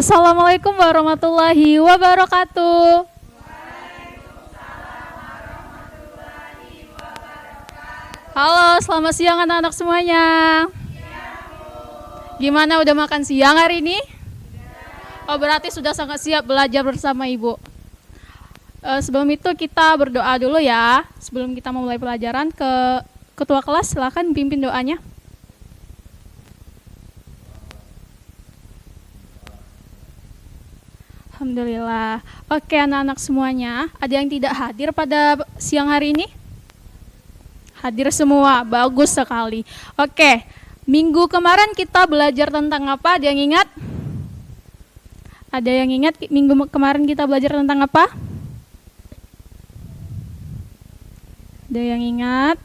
Assalamualaikum warahmatullahi wabarakatuh. Halo, selamat siang anak-anak semuanya. Gimana, udah makan siang hari ini? Oh, berarti sudah sangat siap belajar bersama Ibu. Sebelum itu kita berdoa dulu ya. Sebelum kita memulai pelajaran, ke ketua kelas silakan pimpin doanya. Alhamdulillah. Oke anak-anak semuanya, ada yang tidak hadir pada siang hari ini? Hadir semua, bagus sekali. Oke, minggu kemarin kita belajar tentang apa? Ada yang ingat? Ada yang ingat minggu kemarin kita belajar tentang apa? Ada yang ingat?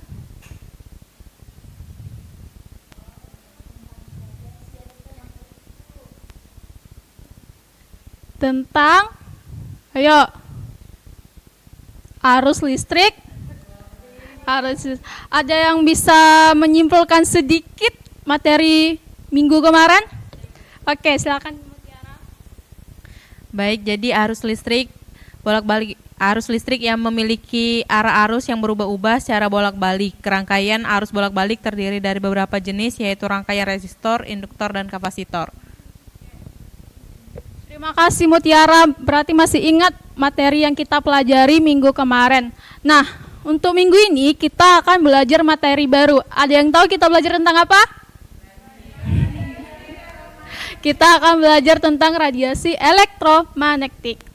Tentang, ayo, arus listrik. Ada yang bisa menyimpulkan sedikit materi minggu kemarin? Oke, silakan Mutiara. Baik, jadi arus listrik yang memiliki arah arus yang berubah-ubah secara bolak-balik. Rangkaian arus bolak-balik terdiri dari beberapa jenis, yaitu rangkaian resistor, induktor, dan kapasitor. Terima kasih Mutiara, berarti masih ingat materi yang kita pelajari minggu kemarin. Nah, untuk minggu ini kita akan belajar materi baru. Ada yang tahu kita belajar tentang apa? Kita akan belajar tentang radiasi elektromagnetik.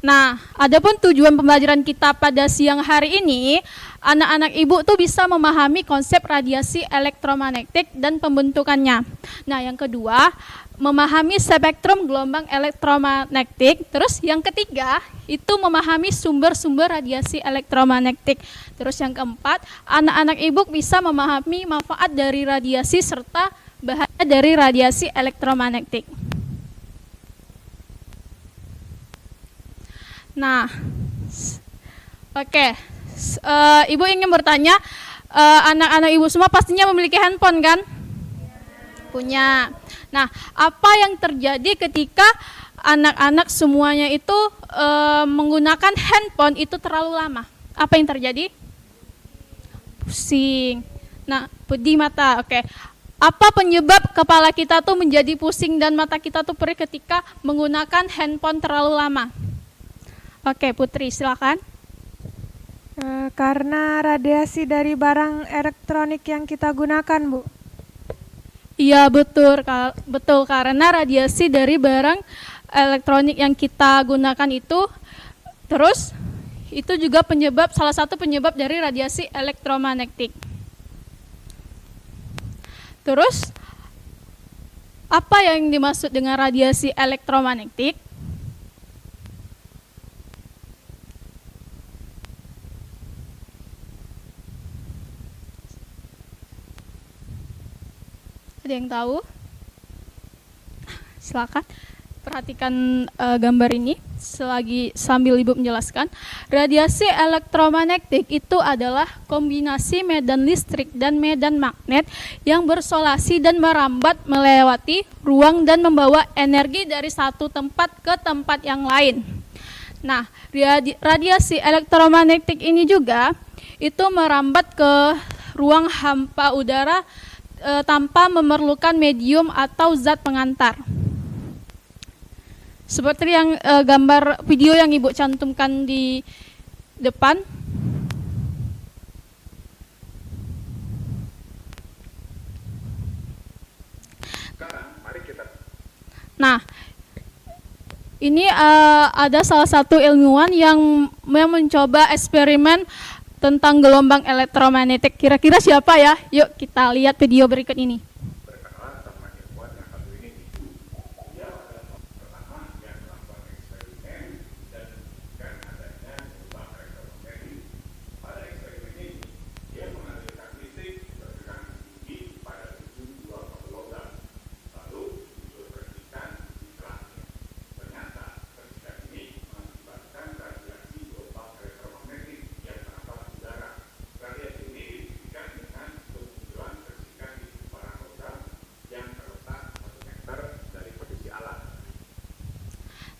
Nah, adapun tujuan pembelajaran kita pada siang hari ini, anak-anak ibu tuh bisa memahami konsep radiasi elektromagnetik dan pembentukannya. Nah, yang kedua, memahami spektrum gelombang elektromagnetik. Terus yang ketiga, itu memahami sumber-sumber radiasi elektromagnetik. Terus yang keempat, anak-anak ibu bisa memahami manfaat dari radiasi serta bahaya dari radiasi elektromagnetik. Nah, oke. Ibu ingin bertanya, anak-anak ibu semua pastinya memiliki handphone kan? Punya. Nah, apa yang terjadi ketika anak-anak semuanya itu menggunakan handphone itu terlalu lama? Apa yang terjadi? Pusing. Nah, pedih mata. Oke. Apa penyebab kepala kita tuh menjadi pusing dan mata kita tuh perih ketika menggunakan handphone terlalu lama? Oke, Putri, silakan. Karena radiasi dari barang elektronik yang kita gunakan, Bu. Iya, betul karena radiasi dari barang elektronik yang kita gunakan itu, terus itu juga salah satu penyebab dari radiasi elektromagnetik. Terus apa yang dimaksud dengan radiasi elektromagnetik? Ada yang tahu? Silakan perhatikan gambar ini sambil Ibu menjelaskan. Radiasi elektromagnetik itu adalah kombinasi medan listrik dan medan magnet yang bersolasi dan merambat melewati ruang dan membawa energi dari satu tempat ke tempat yang lain. Nah, radiasi elektromagnetik ini juga itu merambat ke ruang hampa udara tanpa memerlukan medium atau zat pengantar. Seperti yang gambar video yang Ibu cantumkan di depan. Nah, ini ada salah satu ilmuwan yang mencoba eksperimen tentang gelombang elektromagnetik. Kira-kira siapa ya? Yuk kita lihat video berikut ini.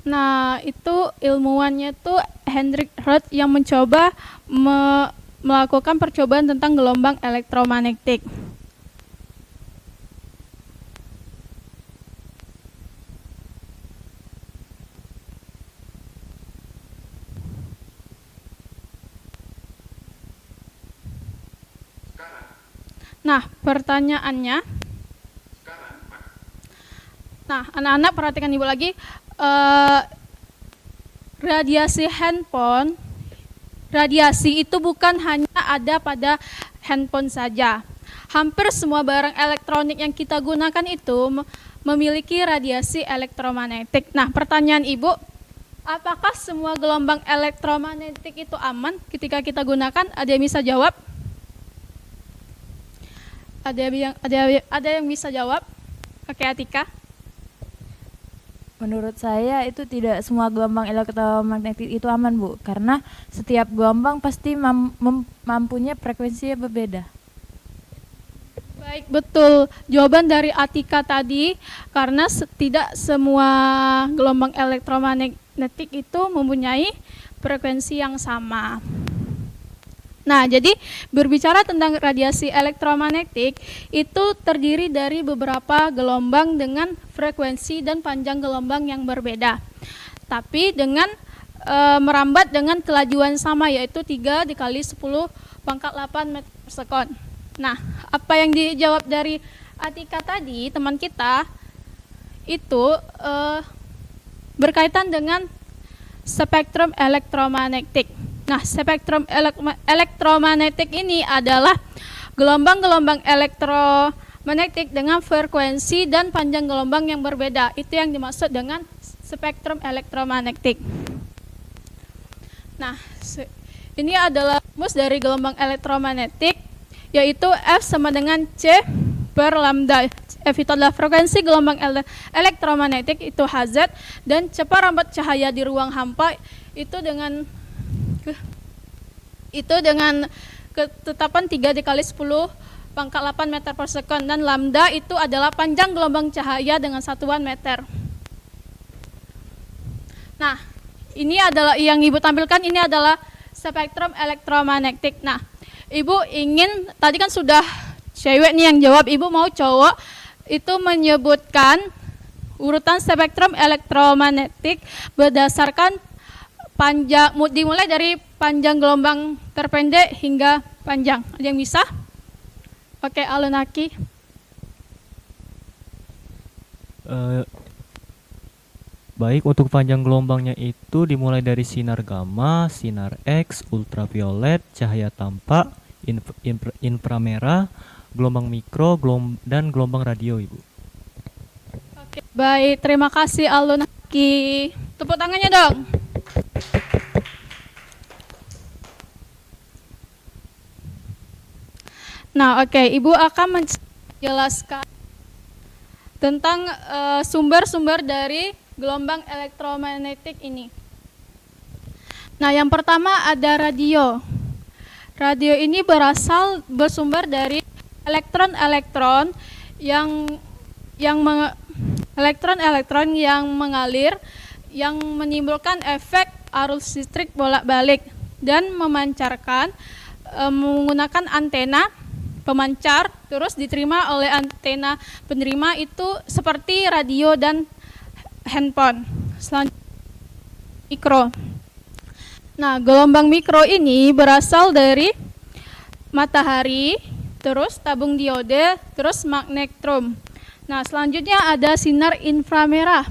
Nah, itu ilmuwannya tuh Hendrik Hertz yang mencoba melakukan percobaan tentang gelombang elektromagnetik. Nah, pertanyaannya, nah anak-anak perhatikan ibu lagi, radiasi handphone, radiasi itu bukan hanya ada pada handphone saja. Hampir semua barang elektronik yang kita gunakan itu memiliki radiasi elektromagnetik. Nah, pertanyaan ibu, apakah semua gelombang elektromagnetik itu aman ketika kita gunakan? Ada yang bisa jawab? Ada yang bisa jawab? Oke, Atika. Menurut saya itu tidak semua gelombang elektromagnetik itu aman, Bu, karena setiap gelombang pasti mempunyai frekuensi yang berbeda. Baik, betul. Jawaban dari Atika tadi, karena tidak semua gelombang elektromagnetik itu mempunyai frekuensi yang sama. Nah, jadi berbicara tentang radiasi elektromagnetik itu terdiri dari beberapa gelombang dengan frekuensi dan panjang gelombang yang berbeda. Tapi dengan merambat dengan kelajuan sama, yaitu 3 dikali 10 pangkat 8 meter per sekon. Nah, apa yang dijawab dari Atika tadi, teman kita, itu berkaitan dengan spektrum elektromagnetik. Nah, spektrum elektromagnetik ini adalah gelombang-gelombang elektromagnetik dengan frekuensi dan panjang gelombang yang berbeda. Itu yang dimaksud dengan spektrum elektromagnetik. Nah, ini adalah rumus dari gelombang elektromagnetik, yaitu F sama dengan C per lambda. F itu adalah frekuensi gelombang elektromagnetik, itu Hz, dan cepat rambat cahaya di ruang hampa itu dengan ketetapan 3 dikali 10 pangkat 8 meter per sekon, dan lambda itu adalah panjang gelombang cahaya dengan satuan meter. Nah, ini adalah yang ibu tampilkan, ini adalah spektrum elektromagnetik. Nah, ibu ingin, tadi kan sudah cewek nih yang jawab, ibu mau cowok itu menyebutkan urutan spektrum elektromagnetik berdasarkan panjang, dimulai dari panjang gelombang terpendek hingga panjang. Ada yang bisa? Oke, Alunaki. Baik, untuk panjang gelombangnya itu dimulai dari sinar gamma, sinar X, ultraviolet, cahaya tampak, inframerah, gelombang mikro, dan gelombang radio, Ibu. Oke, baik, terima kasih Alunaki. Tepuk tangannya dong. Nah, oke, Ibu akan menjelaskan tentang sumber-sumber dari gelombang elektromagnetik ini. Nah, yang pertama ada radio. Radio ini bersumber dari elektron-elektron elektron-elektron yang mengalir, yang menimbulkan efek arus listrik bolak-balik dan memancarkan menggunakan antena pemancar, terus diterima oleh antena penerima, itu seperti radio dan handphone. Selanjutnya mikro. Nah, gelombang mikro ini berasal dari matahari, terus tabung diode, terus magnetron. Nah, selanjutnya ada sinar inframerah.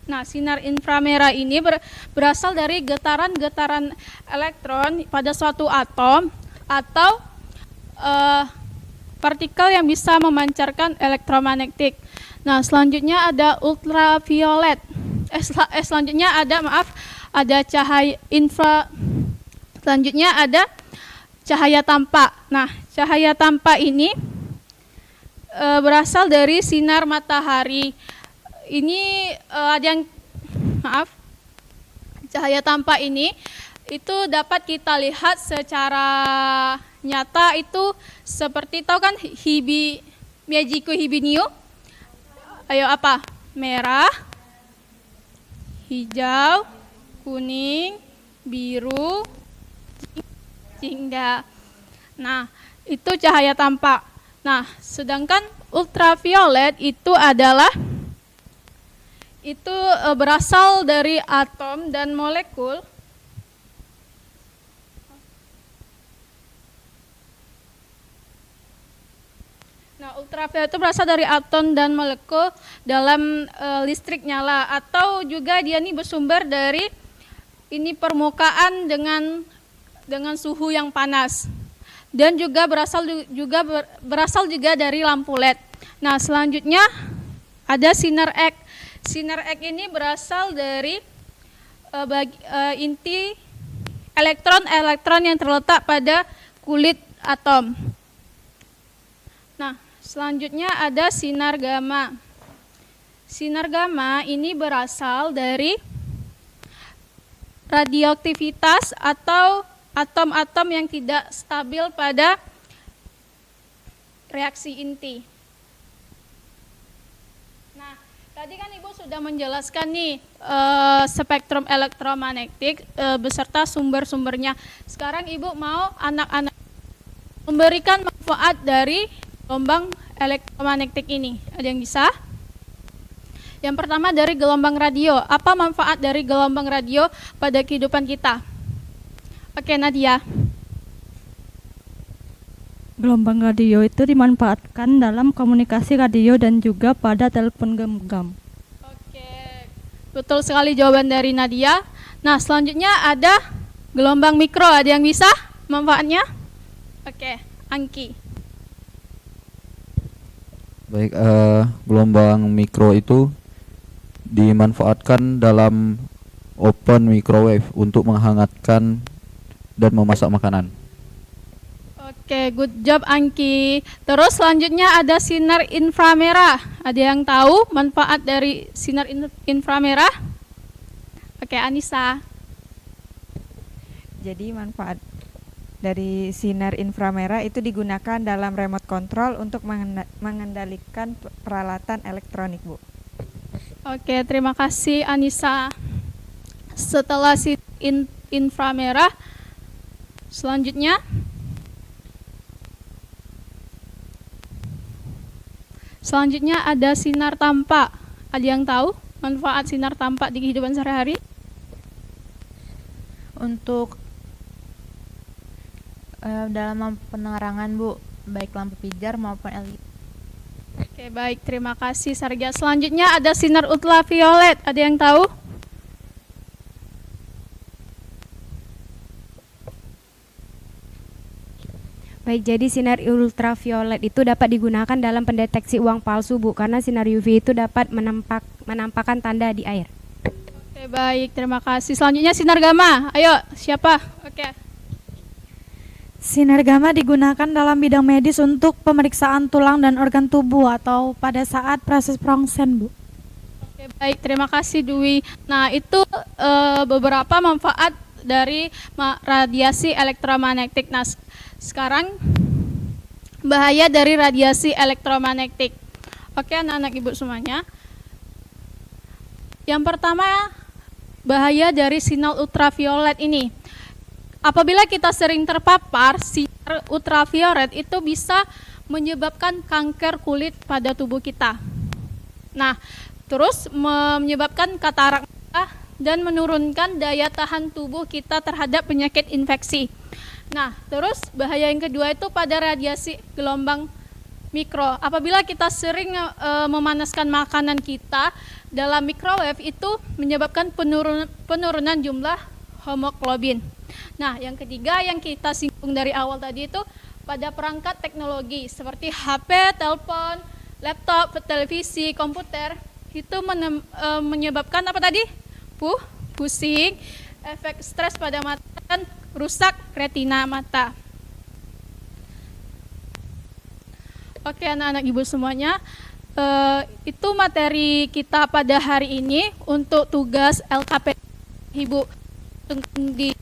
Nah, sinar inframerah ini berasal dari getaran-getaran elektron pada suatu atom atau partikel yang bisa memancarkan elektromagnetik. Nah, selanjutnya ada ultraviolet. Selanjutnya ada cahaya selanjutnya ada cahaya tampak. Nah, cahaya tampak ini berasal dari sinar matahari. Ini cahaya tampak ini itu dapat kita lihat secara nyata, itu seperti, tahu kan Mejiku Hibiniu? Ayo apa? Merah, hijau, kuning, biru, jingga. Nah, itu cahaya tampak. Nah, sedangkan ultraviolet itu berasal dari atom dan molekul. Nah, ultraviolet itu berasal dari atom dan molekul dalam listrik nyala, atau juga dia ini bersumber dari permukaan dengan suhu yang panas, dan juga berasal juga dari lampu LED. Nah, selanjutnya ada sinar X. Sinar X ini berasal dari inti elektron yang terletak pada kulit atom. Nah, selanjutnya ada sinar gamma. Sinar gamma ini berasal dari radioaktivitas atau atom-atom yang tidak stabil pada reaksi inti. Nah, tadi kan Ibu sudah menjelaskan nih spektrum elektromagnetik beserta sumber-sumbernya. Sekarang Ibu mau anak-anak memberikan manfaat dari gelombang elektromagnetik ini. Ada yang bisa? Yang pertama dari gelombang radio. Apa manfaat dari gelombang radio pada kehidupan kita? Oke, Nadia. Gelombang radio itu dimanfaatkan dalam komunikasi radio dan juga pada telepon genggam. Oke, betul sekali jawaban dari Nadia. Nah, selanjutnya ada gelombang mikro. Ada yang bisa manfaatnya? Oke, Angki. Baik, gelombang mikro itu dimanfaatkan dalam open microwave untuk menghangatkan dan memasak makanan. Oke, good job Angki. Terus selanjutnya ada sinar inframerah. Ada yang tahu manfaat dari sinar inframerah? Oke, Anissa. Jadi manfaat dari sinar inframerah itu digunakan dalam remote control untuk mengendalikan peralatan elektronik, Bu. Oke, terima kasih Anissa. Setelah inframerah, selanjutnya ada sinar tampak. Ada yang tahu manfaat sinar tampak di kehidupan sehari-hari? Untuk dalam penerangan, Bu, baik lampu pijar maupun LED. Oke, baik, terima kasih Sarja. Selanjutnya ada sinar ultraviolet. Ada yang tahu? Baik, jadi sinar ultraviolet itu dapat digunakan dalam pendeteksi uang palsu, Bu, karena sinar UV itu dapat menampakkan tanda di air. Oke, baik, terima kasih. Selanjutnya sinar gamma. Ayo, siapa? Oke. Sinar gamma digunakan dalam bidang medis untuk pemeriksaan tulang dan organ tubuh atau pada saat proses ronsen, Bu. Oke, baik, terima kasih Dwi. Nah, itu beberapa manfaat dari radiasi elektromagnetik. Nah, sekarang bahaya dari radiasi elektromagnetik. Oke, anak-anak Ibu semuanya. Yang pertama, bahaya dari sinar ultraviolet ini. Apabila kita sering terpapar sinar ultraviolet, itu bisa menyebabkan kanker kulit pada tubuh kita. Nah, terus menyebabkan katarak mata dan menurunkan daya tahan tubuh kita terhadap penyakit infeksi. Nah, terus bahaya yang kedua itu pada radiasi gelombang mikro. Apabila kita sering memanaskan makanan kita dalam microwave, itu menyebabkan penurunan jumlah hemoglobin. Nah, yang ketiga yang kita singgung dari awal tadi itu pada perangkat teknologi seperti HP, telepon, laptop, televisi, komputer, itu menyebabkan apa tadi? Pusing, efek stres pada mata, dan rusak retina mata. Oke, anak-anak Ibu semuanya, itu materi kita pada hari ini. Untuk tugas LKP Ibu di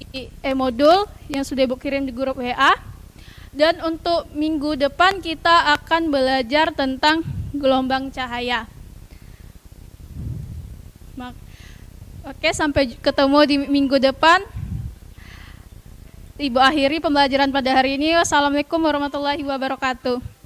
modul yang sudah Ibu kirim di grup WA. Dan untuk minggu depan kita akan belajar tentang gelombang cahaya. Oke, sampai ketemu di minggu depan. Ibu akhiri pembelajaran pada hari ini. Wassalamualaikum warahmatullahi wabarakatuh.